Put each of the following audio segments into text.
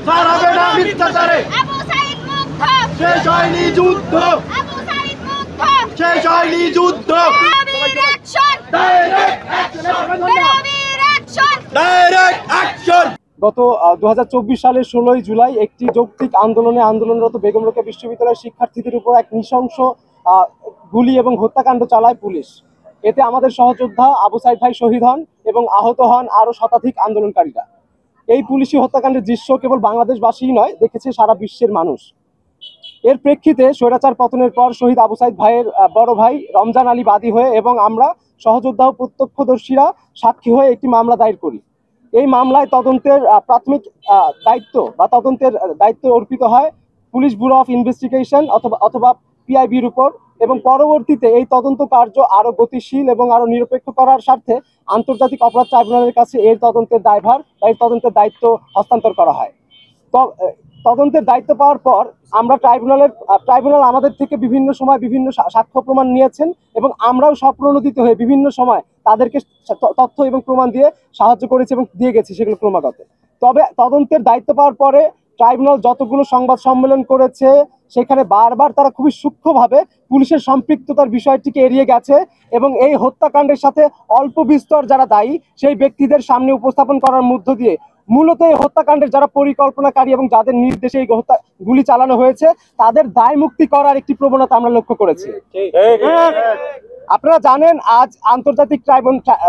ছাড়াবে না মিথ্যাচারে শেষ হয়নি যুদ্ধ শেষ হয়নি যুদ্ধ গত 2024 সালের 16 জুলাই একটি যৌক্তিক আন্দোলনরত বেগম রোকেয়া বিশ্ববিদ্যালয়ের শিক্ষার্থীদের উপর এক নৃশংস গুলি এবং হত্যাকাণ্ড চালায় পুলিশ। এতে আমাদের সহযোদ্ধা আবু সাইদ ভাই শহীদ হন এবং আহত হন আরো শতাধিক আন্দোলনকারীরা। এই পুলিশি হত্যাকাণ্ডের দৃশ্য কেবল বাংলাদেশবাসীই নয়, দেখেছে সারা বিশ্বের মানুষ। এর প্রেক্ষিতে স্বৈরাচার পতনের পর শহীদ আবু সাইদ ভাইয়ের বড় ভাই রমজান আলী বাদী হয়ে এবং আমরা সহযোদ্ধা ও প্রত্যক্ষদর্শীরা সাক্ষী হয়ে একটি মামলা দায়ের করি। এই মামলায় তদন্তের প্রাথমিক দায়িত্ব অর্পিত হয় পুলিশ ব্যুরো অফ ইনভেস্টিগেশন অথবা পিআইবির উপর, এবং পরবর্তীতে এই তদন্ত কার্য আরো গতিশীল এবং আরো নিরপেক্ষ করার স্বার্থে আন্তর্জাতিক অপরাধ ট্রাইব্যুনালের কাছে এর তদন্তের দায়িত্ব হস্তান্তর করা হয়। তদন্তের দায়িত্ব পাওয়ার পর আমরা ট্রাইব্যুনাল আমাদের থেকে বিভিন্ন সময় বিভিন্ন সাক্ষ্য প্রমাণ নিয়েছেন এবং আমরাও স্বপ্রণোদিত হয়ে বিভিন্ন সময় তাদেরকে তথ্য এবং প্রমাণ দিয়ে সাহায্য করেছি এবং দিয়ে গেছি সেগুলো ক্রমাগত। তবে তদন্তের দায়িত্ব পাওয়ার পরে ট্রাইব্যুনাল যতগুলো সংবাদ সম্মেলন করেছে সেখানে বারবার তারা খুবই সূক্ষ্মভাবে পুলিশের সম্পৃক্ততার বিষয়টিকে এড়িয়ে গেছে এবং এই হত্যাকাণ্ডের সাথে অল্প বিস্তর যারা দায়ী সেই ব্যক্তিদের সামনে উপস্থাপন করার মধ্য দিয়ে মূলত এই হত্যাকাণ্ডের যারা পরিকল্পনাকারী এবং যাদের নির্দেশে এই গুলি চালানো হয়েছে তাদের দায় মুক্তি করার একটি প্রবণতা আমরা লক্ষ্য করেছি। আপনারা জানেন, আজ আন্তর্জাতিক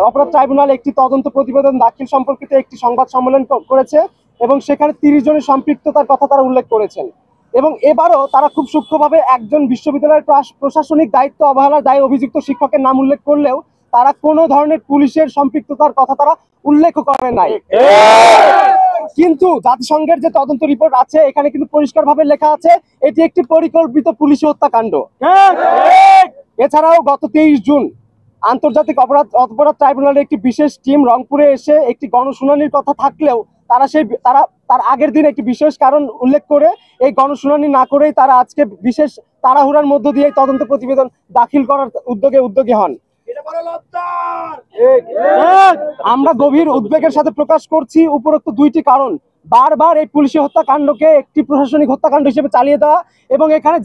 অপরাধ ট্রাইব্যুনাল একটি তদন্ত প্রতিবেদন দাখিল সম্পর্কিত একটি সংবাদ সম্মেলন করেছে এবং সেখানে 30 জনের সম্পৃক্ততার কথা তারা উল্লেখ করেছেন এবং এবারও তারা খুব সূক্ষ্মভাবে একজন বিশ্ববিদ্যালয়ের প্রশাসনিক দায়িত্ব অবহেলার দায়ে অভিযুক্ত শিক্ষকের নাম উল্লেখ করলেও তারা কোনো ধরনের পুলিশের সম্পৃক্ততার কথা তারা উল্লেখ করে নাই। কিন্তু জাতিসংঘের যে তদন্ত রিপোর্ট আছে এখানে কিন্তু পরিষ্কারভাবে লেখা আছে এটি একটি পরিকল্পিত পুলিশি হত্যাকাণ্ড। এছাড়াও গত 23 জুন আন্তর্জাতিক অপরাধ ট্রাইব্যুনালের একটি বিশেষ টিম রংপুরে এসে একটি গণশুনানির কথা থাকলেও তার আগের দিন একটি বিশেষ কারণ উল্লেখ করে এই গণশুনানি না করেই তারা আজকে বিশেষ তাড়াহুড়ার মধ্য দিয়ে তদন্ত প্রতিবেদন দাখিল করার উদ্যোগী হন। আমরা গভীর উদ্বেগের সাথে প্রকাশ করছি উপরোক্ত দুইটি কারণ। বারবার এই পুলিশি হত্যাকাণ্ডকে একটি প্রশাসনিক হত্যাকাণ্ড হিসেবে চালিয়ে দেওয়া এবং এখানে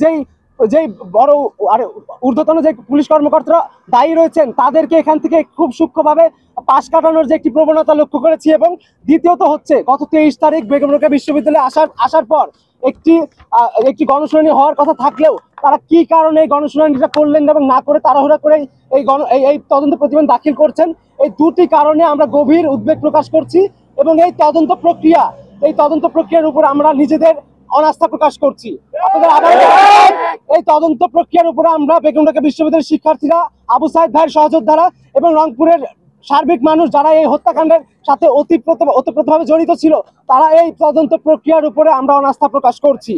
যেই বড় আর ঊর্ধ্বতন যে পুলিশ কর্মকর্তারা দায়ী রয়েছেন তাদেরকে এখান থেকে খুব সূক্ষ্মভাবে পাশ কাটানোর যে একটি প্রবণতা লক্ষ্য করেছি। এবং দ্বিতীয়ত হচ্ছে গত 23 তারিখ বেগম রোকেয়া বিশ্ববিদ্যালয়ে আসার পর একটি গণশুনানি হওয়ার কথা থাকলেও তারা কি কারণে এই গণশুনানিটা করলেন এবং না করে তাড়াহুড়া করে এই তদন্ত প্রতিবেদন দাখিল করছেন, এই দুটি কারণে আমরা গভীর উদ্বেগ প্রকাশ করছি এবং এই তদন্ত প্রক্রিয়ার উপর আমরা নিজেদের অনাস্থা প্রকাশ করছি। এই তদন্ত প্রক্রিয়ার উপরে আমরা বেগম রোকেয়া বিশ্ববিদ্যালয়ের শিক্ষার্থীরা, আবু সাইদ ভাইয়ের সহযোদ্ধারা এবং রংপুরের সার্বিক মানুষ যারা এই হত্যাকাণ্ডের সাথে ওতপ্রোতভাবে জড়িত ছিল তারা এই তদন্ত প্রক্রিয়ার উপরে আমরা অনাস্থা প্রকাশ করছি।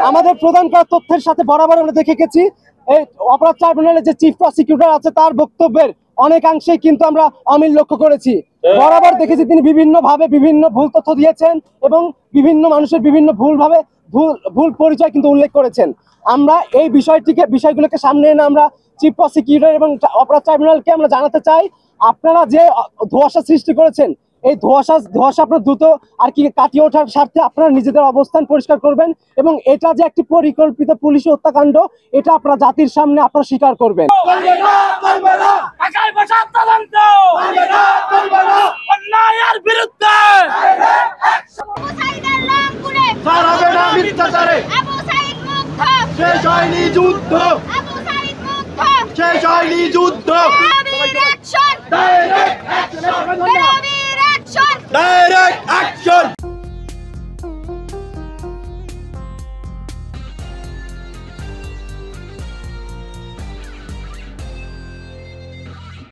আমাদের প্রদান করা তথ্যের সাথে বরাবর আমরা দেখে গেছি এই অপরাধ ট্রাইব্যুনালের যে চিফ প্রসিকিউটর আছে তার বক্তব্যের অনেকাংশেই কিন্তু আমরা অমিল লক্ষ্য করেছি। বরাবর দেখেছি তিনি বিভিন্নভাবে বিভিন্ন ভুল তথ্য দিয়েছেন এবং বিভিন্ন মানুষের বিভিন্ন ভুল পরিচয় কিন্তু উল্লেখ করেছেন। আমরা এই বিষয়গুলোকে সামনে এনে আমরা চিফ প্রসিকিউটর এবং অপরাধ ট্রাইব্যুনালকে আমরা জানাতে চাই আপনারা যে ধোঁয়াশা সৃষ্টি করেছেন এই ধোঁয়াশা আপনার দ্রুত আর কি কাটিয়ে ওঠার স্বার্থে আপনারা নিজেদের অবস্থান পরিষ্কার করবেন এবং এটা যে একটি পরিকল্পিত পুলিশি হত্যাকাণ্ড এটা আপনারা জাতির সামনে আপনারা স্বীকার করবেন। শেষ হয়নি যুদ্ধ শেষ হয়নি যুদ্ধ